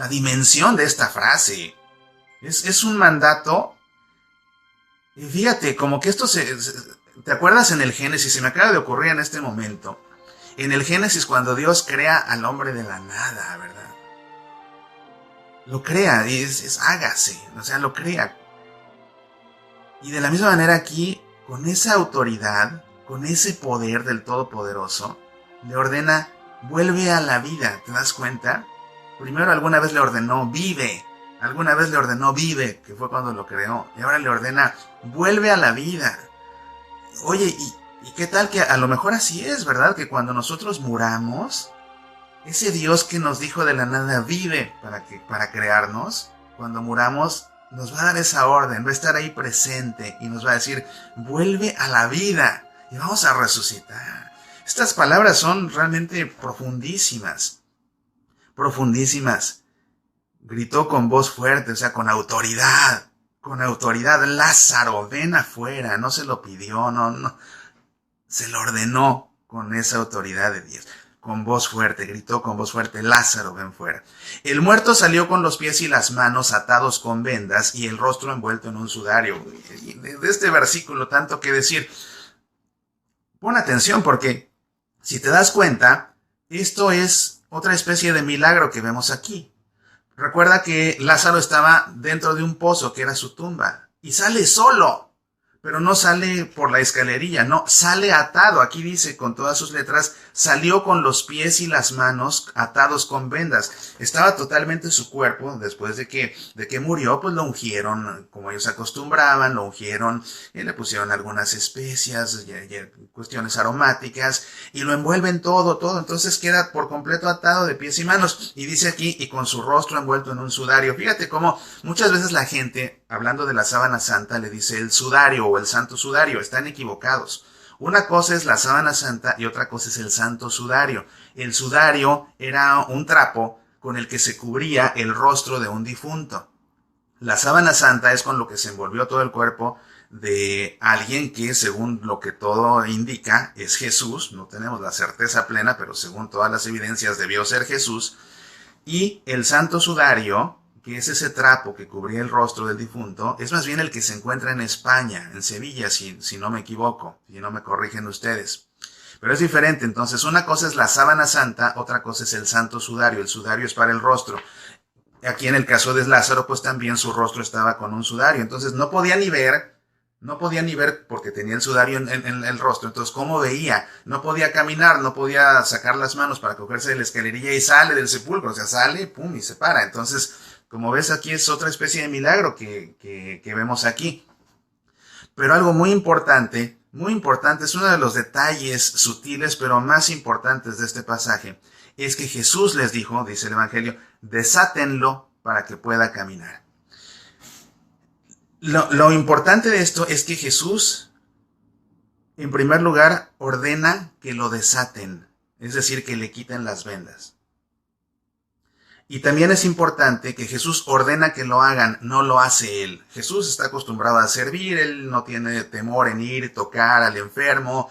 dimensión de esta frase. Es un mandato. Y fíjate, como que esto ¿te acuerdas en el Génesis? Se me acaba de ocurrir en este momento. En el Génesis, cuando Dios crea al hombre de la nada, ¿verdad? Lo crea, es hágase, o sea, lo crea. Y de la misma manera aquí, con esa autoridad, con ese poder del Todopoderoso, le ordena: vuelve a la vida. ¿Te das cuenta? Primero alguna vez le ordenó: vive. Alguna vez le ordenó: vive, que fue cuando lo creó. Y ahora le ordena: vuelve a la vida. Oye, ¿y qué tal que a lo mejor así es, verdad? Que cuando nosotros muramos, ese Dios que nos dijo de la nada: vive para crearnos, cuando muramos nos va a dar esa orden, va a estar ahí presente y nos va a decir: vuelve a la vida y vamos a resucitar. Estas palabras son realmente profundísimas, profundísimas. Gritó con voz fuerte, o sea, con autoridad, Lázaro, ven afuera. No se lo pidió, no, se lo ordenó con esa autoridad de Dios. Con voz fuerte, gritó con voz fuerte: Lázaro, ven fuera. El muerto salió con los pies y las manos atados con vendas y el rostro envuelto en un sudario. De este versículo tanto que decir. Pon atención, porque si te das cuenta, esto es otra especie de milagro que vemos aquí. Recuerda que Lázaro estaba dentro de un pozo que era su tumba y sale solo. Pero no sale por la escalerilla, no, sale atado. Aquí dice con todas sus letras: salió con los pies y las manos atados con vendas. Estaba totalmente su cuerpo, después de que murió, pues lo ungieron, como ellos acostumbraban, lo ungieron y le pusieron algunas especias, y cuestiones aromáticas, y lo envuelven todo. Entonces queda por completo atado de pies y manos. Y dice aquí: y con su rostro envuelto en un sudario. Fíjate cómo muchas veces la gente, hablando de la sábana santa, le dice el sudario o el santo sudario. Están equivocados. Una cosa es la sábana santa y otra cosa es el santo sudario. El sudario era un trapo con el que se cubría el rostro de un difunto. La sábana santa es con lo que se envolvió todo el cuerpo de alguien que, según lo que todo indica, es Jesús. No tenemos la certeza plena, pero según todas las evidencias debió ser Jesús. Y el santo sudario, que es ese trapo que cubría el rostro del difunto, es más bien el que se encuentra en España, en Sevilla, si no me equivoco, si no me corrigen ustedes. Pero es diferente. Entonces, una cosa es la sábana santa, otra cosa es el santo sudario. El sudario es para el rostro. Aquí en el caso de Lázaro, pues también su rostro estaba con un sudario. Entonces no podía ni ver porque tenía el sudario en el rostro. Entonces, ¿cómo veía? No podía caminar, no podía sacar las manos para cogerse de la escalerilla y sale del sepulcro. O sea, sale, pum, y se para. Entonces, como ves, aquí es otra especie de milagro que vemos aquí. Pero algo muy importante, es uno de los detalles sutiles pero más importantes de este pasaje, es que Jesús les dijo, dice el Evangelio: desátenlo para que pueda caminar. Lo importante de esto es que Jesús, en primer lugar, ordena que lo desaten, es decir, que le quiten las vendas. Y también es importante que Jesús ordena que lo hagan, no lo hace Él. Jesús está acostumbrado a servir, Él no tiene temor en ir, tocar al enfermo,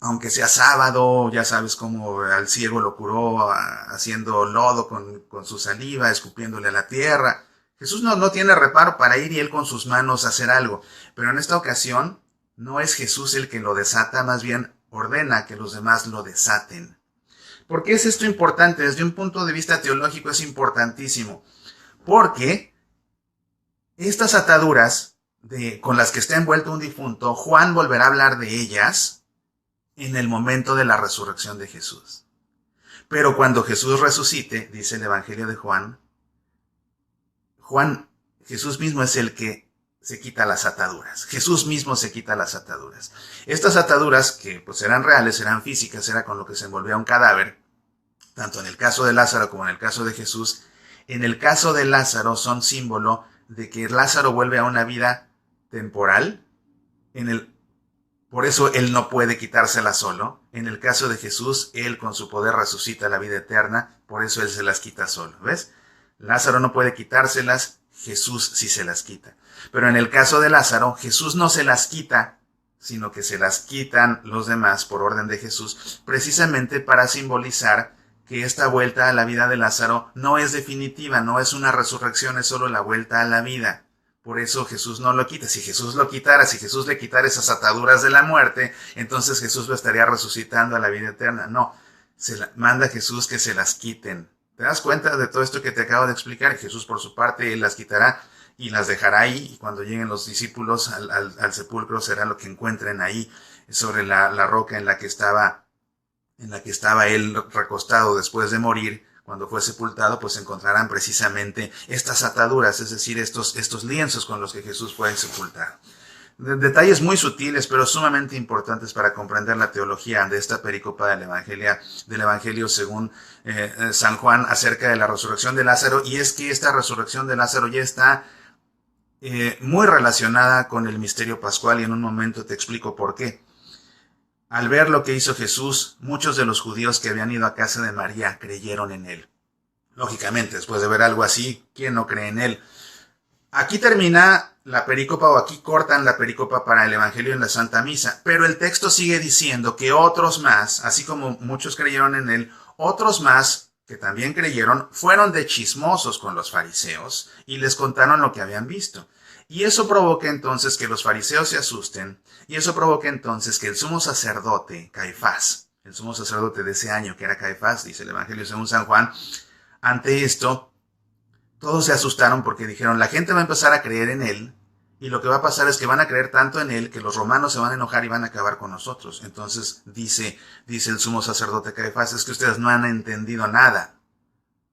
aunque sea sábado, ya sabes cómo al ciego lo curó haciendo lodo con su saliva, escupiéndole a la tierra. Jesús no tiene reparo para ir y él con sus manos hacer algo. Pero en esta ocasión no es Jesús el que lo desata, más bien ordena que los demás lo desaten. ¿Por qué es esto importante? Desde un punto de vista teológico es importantísimo. Porque estas ataduras con las que está envuelto un difunto, Juan volverá a hablar de ellas en el momento de la resurrección de Jesús. Pero cuando Jesús resucite, dice el Evangelio de Juan, Jesús mismo es el que se quita las ataduras. Jesús mismo se quita las ataduras. Estas ataduras, que pues eran reales, eran físicas, era con lo que se envolvía un cadáver, tanto en el caso de Lázaro como en el caso de Jesús. En el caso de Lázaro son símbolo de que Lázaro vuelve a una vida temporal. Por eso él no puede quitársela solo. En el caso de Jesús, él con su poder resucita la vida eterna, por eso él se las quita solo. ¿Ves? Lázaro no puede quitárselas, Jesús sí se las quita. Pero en el caso de Lázaro, Jesús no se las quita, sino que se las quitan los demás por orden de Jesús, precisamente para simbolizar que esta vuelta a la vida de Lázaro no es definitiva, no es una resurrección, es solo la vuelta a la vida. Por eso Jesús no lo quita. Si Jesús lo quitara, si Jesús le quitara esas ataduras de la muerte, entonces Jesús lo estaría resucitando a la vida eterna. No, manda a Jesús que se las quiten. ¿Te das cuenta de todo esto que te acabo de explicar? Jesús por su parte, él las quitará y las dejará ahí, y cuando lleguen los discípulos al sepulcro será lo que encuentren ahí sobre la roca en la que estaba él recostado después de morir. Cuando fue sepultado, pues encontrarán precisamente estas ataduras, es decir, estos lienzos con los que Jesús fue sepultado. Detalles muy sutiles, pero sumamente importantes para comprender la teología de esta pericopa del Evangelio según San Juan acerca de la resurrección de Lázaro, y es que esta resurrección de Lázaro ya está muy relacionada con el misterio pascual, y en un momento te explico por qué. Al ver lo que hizo Jesús, muchos de los judíos que habían ido a casa de María creyeron en él. Lógicamente, después de ver algo así, ¿quién no cree en él? Aquí termina la pericopa, o aquí cortan la pericopa para el Evangelio en la Santa Misa, pero el texto sigue diciendo que otros más, así como muchos creyeron en él, otros más que también creyeron fueron de chismosos con los fariseos y les contaron lo que habían visto. Y eso provoca entonces que los fariseos se asusten, y eso provoca entonces que el sumo sacerdote, Caifás, el sumo sacerdote de ese año que era Caifás, dice el Evangelio según San Juan, ante esto, todos se asustaron porque dijeron, la gente va a empezar a creer en él, y lo que va a pasar es que van a creer tanto en él que los romanos se van a enojar y van a acabar con nosotros. Entonces dice el sumo sacerdote Caifás, es que ustedes no han entendido nada.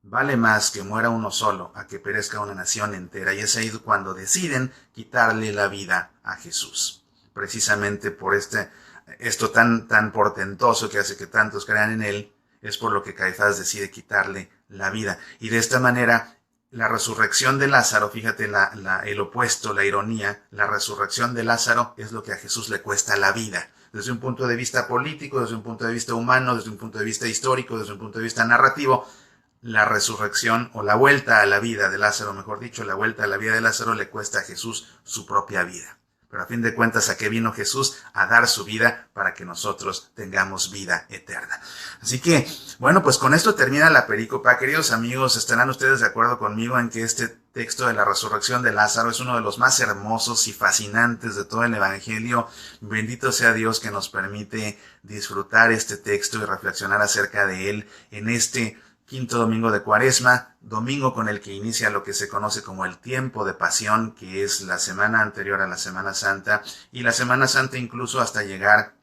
Vale más que muera uno solo a que perezca una nación entera. Y es ahí cuando deciden quitarle la vida a Jesús. Precisamente por esto tan portentoso que hace que tantos crean en él, es por lo que Caifás decide quitarle la vida. Y de esta manera, la resurrección de Lázaro, fíjate el opuesto, la ironía, la resurrección de Lázaro es lo que a Jesús le cuesta la vida. Desde un punto de vista político, desde un punto de vista humano, desde un punto de vista histórico, desde un punto de vista narrativo, la resurrección o la vuelta a la vida de Lázaro, mejor dicho, la vuelta a la vida de Lázaro le cuesta a Jesús su propia vida. Pero a fin de cuentas, ¿a qué vino Jesús? A dar su vida para que nosotros tengamos vida eterna. Así que, bueno, pues con esto termina la pericopa. Queridos amigos, estarán ustedes de acuerdo conmigo en que este texto de la resurrección de Lázaro es uno de los más hermosos y fascinantes de todo el Evangelio. Bendito sea Dios que nos permite disfrutar este texto y reflexionar acerca de él en este quinto domingo de Cuaresma, domingo con el que inicia lo que se conoce como el tiempo de pasión, que es la semana anterior a la Semana Santa, y la Semana Santa incluso hasta llegar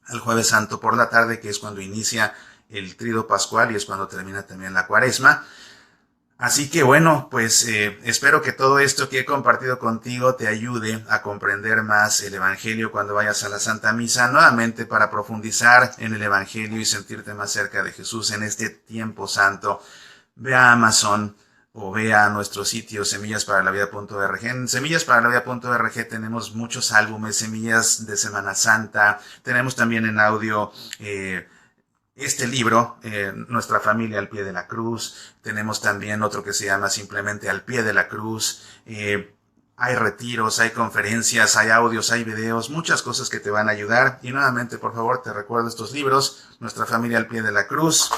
al Jueves Santo por la tarde, que es cuando inicia el Tríodo Pascual y es cuando termina también la Cuaresma. Así que bueno, pues espero que todo esto que he compartido contigo te ayude a comprender más el Evangelio cuando vayas a la Santa Misa, nuevamente para profundizar en el Evangelio y sentirte más cerca de Jesús en este tiempo santo. Ve a Amazon o ve a nuestro sitio semillasparalavida.org. En semillasparalavida.org tenemos muchos álbumes, semillas de Semana Santa, tenemos también en audio este libro, Nuestra familia al pie de la cruz. Tenemos también otro que se llama simplemente Al pie de la cruz. Hay retiros, hay conferencias, hay audios, hay videos, muchas cosas que te van a ayudar. Y nuevamente, por favor, te recuerdo estos libros: Nuestra familia al pie de la cruz,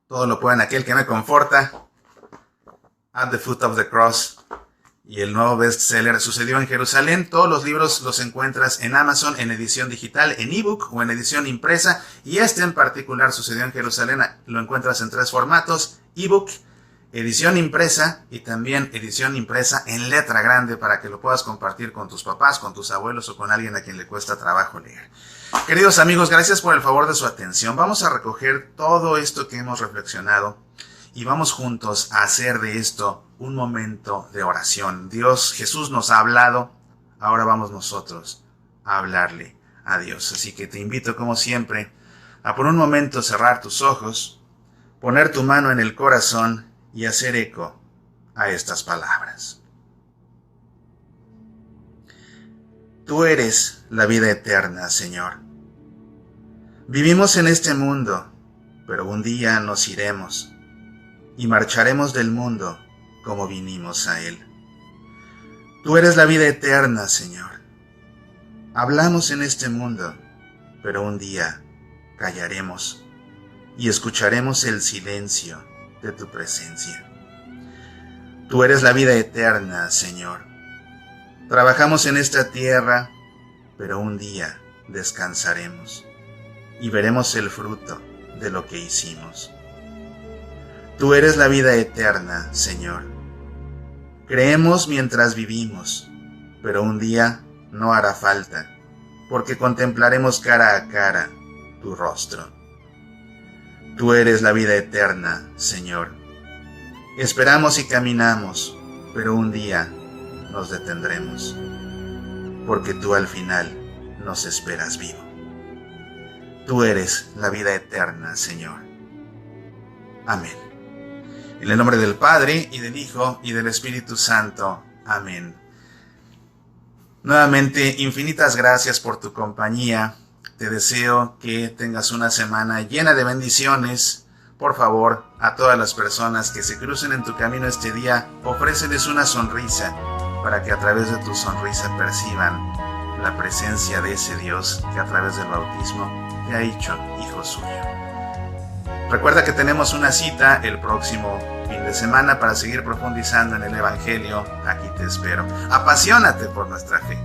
Todo lo puedo en aquel que me conforta, At the Foot of the Cross, y el nuevo bestseller Sucedió en Jerusalén. Todos los libros los encuentras en Amazon en edición digital, en ebook o en edición impresa. Y este en particular, Sucedió en Jerusalén, lo encuentras en 3 formatos: ebook, edición impresa y también edición impresa en letra grande, para que lo puedas compartir con tus papás, con tus abuelos o con alguien a quien le cuesta trabajo leer. Queridos amigos, gracias por el favor de su atención. Vamos a recoger todo esto que hemos reflexionado y vamos juntos a hacer de esto un momento de oración. Jesús nos ha hablado, ahora vamos nosotros a hablarle a Dios. Así que te invito, como siempre, a por un momento cerrar tus ojos, poner tu mano en el corazón y hacer eco a estas palabras. Tú eres la vida eterna, Señor. Vivimos en este mundo, pero un día nos iremos y marcharemos del mundo como vinimos a él. Tú eres la vida eterna, Señor. Hablamos en este mundo, pero un día callaremos y escucharemos el silencio de tu presencia. Tú eres la vida eterna, Señor. Trabajamos en esta tierra, pero un día descansaremos y veremos el fruto de lo que hicimos. Tú eres la vida eterna, Señor. Creemos mientras vivimos, pero un día no hará falta, porque contemplaremos cara a cara tu rostro. Tú eres la vida eterna, Señor. Esperamos y caminamos, pero un día nos detendremos, porque tú al final nos esperas vivo. Tú eres la vida eterna, Señor. Amén. En el nombre del Padre, y del Hijo, y del Espíritu Santo. Amén. Nuevamente, infinitas gracias por tu compañía. Te deseo que tengas una semana llena de bendiciones. Por favor, a todas las personas que se crucen en tu camino este día, ofréceles una sonrisa, para que a través de tu sonrisa perciban la presencia de ese Dios que a través del bautismo te ha hecho hijo suyo. Recuerda que tenemos una cita el próximo fin de semana para seguir profundizando en el Evangelio. Aquí te espero. Apasionate por nuestra fe.